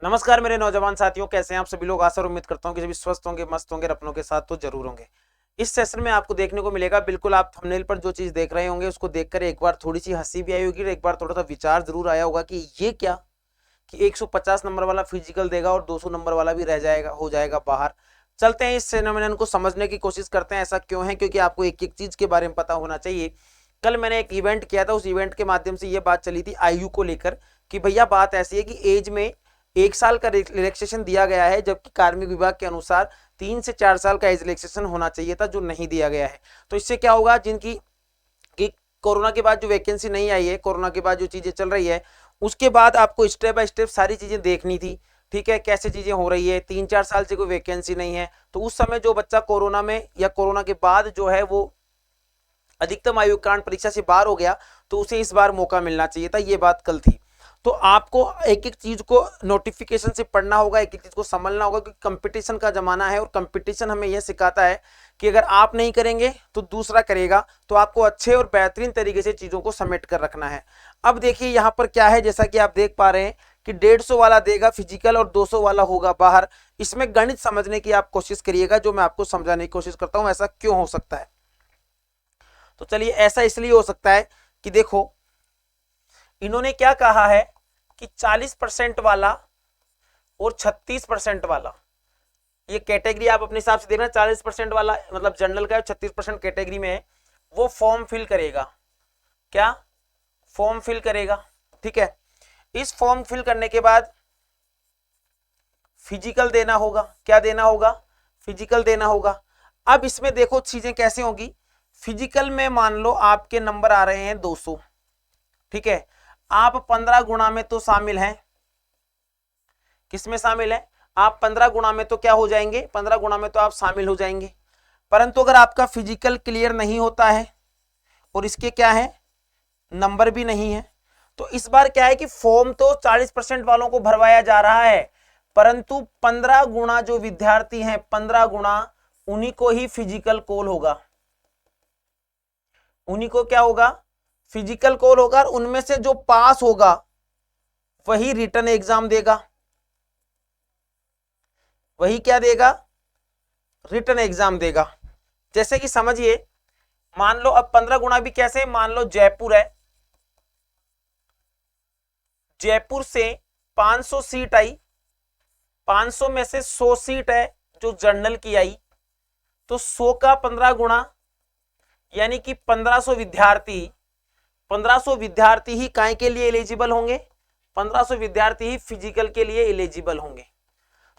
नमस्कार मेरे नौजवान साथियों, कैसे हैं आप सभी लोग। आशा और उम्मीद करता हूं कि सभी स्वस्थ होंगे, मस्त होंगे, अपनों के साथ तो जरूर होंगे। इस सेशन में आपको देखने को मिलेगा, बिल्कुल आप थंबनेल पर जो चीज देख रहे होंगे उसको देखकर एक बार थोड़ी सी हंसी भी आई होगी और एक बार थोड़ा सा विचार जरूर आया होगा कि ये क्या, कि 150 नंबर वाला फिजिकल देगा और 200 नंबर वाला भी रह जाएगा, हो जाएगा बाहर। चलते हैं इस फेनोमेनन को समझने की कोशिश करते हैं, ऐसा क्यों है, क्योंकि आपको एक एक चीज के बारे में पता होना चाहिए। कल मैंने एक इवेंट किया था, उस इवेंट के माध्यम से ये बात चली थी आयु को लेकर कि भैया बात ऐसी है कि एज में 1 साल का रिलैक्सेशन दिया गया है, जबकि कार्मिक विभाग के अनुसार 3 से 4 साल का एज रिलैक्सेशन होना चाहिए था, जो नहीं दिया गया है। तो इससे क्या होगा, जिनकी कि कोरोना के बाद जो वैकेंसी नहीं आई है, कोरोना के बाद जो चीजें चल रही है, उसके बाद आपको स्टेप बाय स्टेप सारी चीजें देखनी थी। ठीक है, कैसे चीजें हो रही है। 3-4 साल से कोई वैकेंसी नहीं है, तो उस समय जो बच्चा कोरोना में या कोरोना के बाद जो है वो अधिकतम आयु कांड परीक्षा से बाहर हो गया, तो उसे इस बार मौका मिलना चाहिए था। ये बात कल थी। तो आपको एक एक चीज को नोटिफिकेशन से पढ़ना होगा, एक एक चीज को समझना होगा, क्योंकि कंपटीशन का जमाना है और कंपटीशन हमें यह सिखाता है कि अगर आप नहीं करेंगे तो दूसरा करेगा। तो आपको अच्छे और बेहतरीन तरीके से चीजों को समेट कर रखना है। अब देखिए यहाँ पर क्या है, जैसा कि आप देख पा रहे हैं कि 150 वाला देगा फिजिकल और 200 वाला होगा बाहर। इसमें गणित समझने की आप कोशिश करिएगा, जो मैं आपको समझाने की कोशिश करता हूं। ऐसा क्यों हो सकता है, तो चलिए, ऐसा इसलिए हो सकता है कि देखो, इन्होंने क्या कहा है कि 40% वाला और 36% वाला, ये कैटेगरी आप अपने हिसाब से देखना। 40% वाला मतलब जनरल का है, 36% कैटेगरी में है, वो फॉर्म फिल करेगा। क्या फॉर्म फिल करेगा? ठीक है, इस फॉर्म फिल करने के बाद फिजिकल देना होगा। क्या देना होगा? फिजिकल देना होगा। अब इसमें देखो चीजें कैसे होगी। फिजिकल में मान लो आपके नंबर आ रहे हैं 200, ठीक है, आप 15 गुणा में तो शामिल हैं। किसमें शामिल है? आप 15 गुणा में तो क्या हो जाएंगे, 15 गुणा में तो आप शामिल हो जाएंगे। परंतु अगर आपका फिजिकल क्लियर नहीं होता है और इसके क्या है, नंबर भी नहीं है, तो इस बार क्या है कि फॉर्म तो 40% वालों को भरवाया जा रहा है, परंतु 15 गुणा जो विद्यार्थी हैं, 15 गुणा उन्हीं को ही फिजिकल कॉल होगा। उन्हीं को क्या होगा? फिजिकल कॉल होगा। और उनमें से जो पास होगा वही रिटन एग्जाम देगा। वही क्या देगा? रिटन एग्जाम देगा। जैसे कि समझिए, मान लो अब 15 गुणा भी कैसे, मान लो जयपुर है, जयपुर से 500 सीट आई, 500 में से 100 सीट है जो जनरल की आई, तो 100 का 15 गुणा यानी कि 1500 विद्यार्थी, 1500 विद्यार्थी ही काय के लिए एलिजिबल होंगे? 1500 विद्यार्थी ही फिजिकल के लिए एलिजिबल होंगे।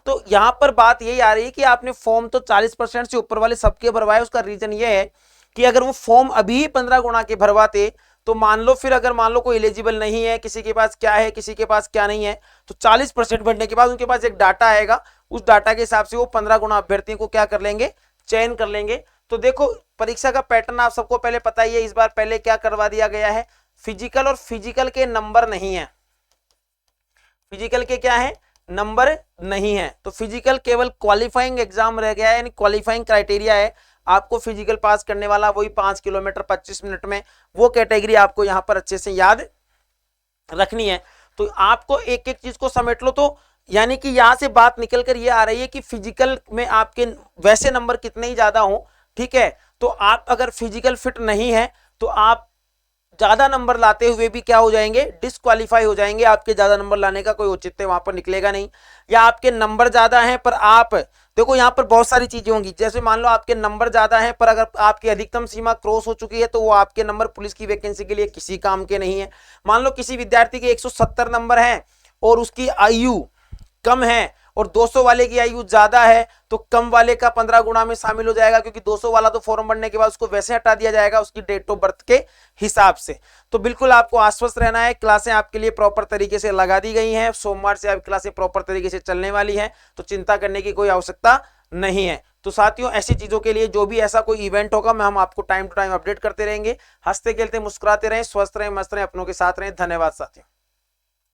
तो यहां पर बात यही आ रही है कि आपने फॉर्म तो 40% से ऊपर वाले सबके भरवाए। उसका रीजन ये है कि अगर वो फॉर्म अभी 15 गुणा के भरवाते, तो मान लो फिर अगर मान लो कोई एलिजिबल नहीं है, किसी के पास क्या है, किसी के पास क्या नहीं है, तो 40% भरने के बाद उनके पास एक डाटा आएगा। उस डाटा के हिसाब से वो 15 गुणा अभ्यर्थियों को क्या कर लेंगे, चयन कर लेंगे। तो देखो, परीक्षा का पैटर्न आप सबको पहले पता ही है। इस बार पहले क्या करवा दिया गया है, फिजिकल, और फिजिकल के नंबर नहीं है। फिजिकल के क्या है, नंबर नहीं है। तो फिजिकल केवल क्वालिफाइंग एग्जाम रह गया है, यानी क्वालिफाइंग क्राइटेरिया है। आपको फिजिकल पास करने वाला वही 5 किलोमीटर 25 मिनट में, वो कैटेगरी आपको यहां पर अच्छे से याद रखनी है। तो आपको एक एक चीज को समेट लो। तो यानी कि यहां से बात निकल कर ये आ रही है कि फिजिकल में आपके वैसे नंबर कितने ही ज्यादा हो, ठीक है, तो आप अगर फिजिकल फिट नहीं है तो आप ज्यादा नंबर लाते हुए भी क्या हो जाएंगे, डिस्क्वालीफाई हो जाएंगे। आपके ज्यादा नंबर लाने का कोई औचित्य वहां पर निकलेगा नहीं। या आपके नंबर ज्यादा हैं पर आप देखो, यहां पर बहुत सारी चीजें होंगी। जैसे मान लो आपके नंबर ज्यादा हैं पर अगर आपकी अधिकतम सीमा क्रॉस हो चुकी है, तो वो आपके नंबर पुलिस की वैकेंसी के लिए किसी काम के नहीं है। मान लो किसी विद्यार्थी के 170 नंबर हैं और उसकी आयु कम है और 200 वाले की आयु ज्यादा है, तो कम वाले का 15 गुणा में शामिल हो जाएगा, क्योंकि 200 वाला तो फॉर्म भरने के बाद उसको वैसे हटा दिया जाएगा उसकी डेट ऑफ बर्थ के हिसाब से। तो बिल्कुल आपको आश्वस्त रहना है। क्लासें आपके लिए प्रॉपर तरीके से लगा दी गई हैं। सोमवार से आपकी क्लासें प्रॉपर तरीके से चलने वाली हैं, तो चिंता करने की कोई आवश्यकता नहीं है। तो साथियों, ऐसी चीजों के लिए जो भी ऐसा कोई इवेंट होगा, हम आपको टाइम टू टाइम अपडेट करते रहेंगे। हंसते खेलते मुस्कुराते रहें, स्वस्थ रहें, मस्त रहें, अपनों के साथ रहें। धन्यवाद साथियों।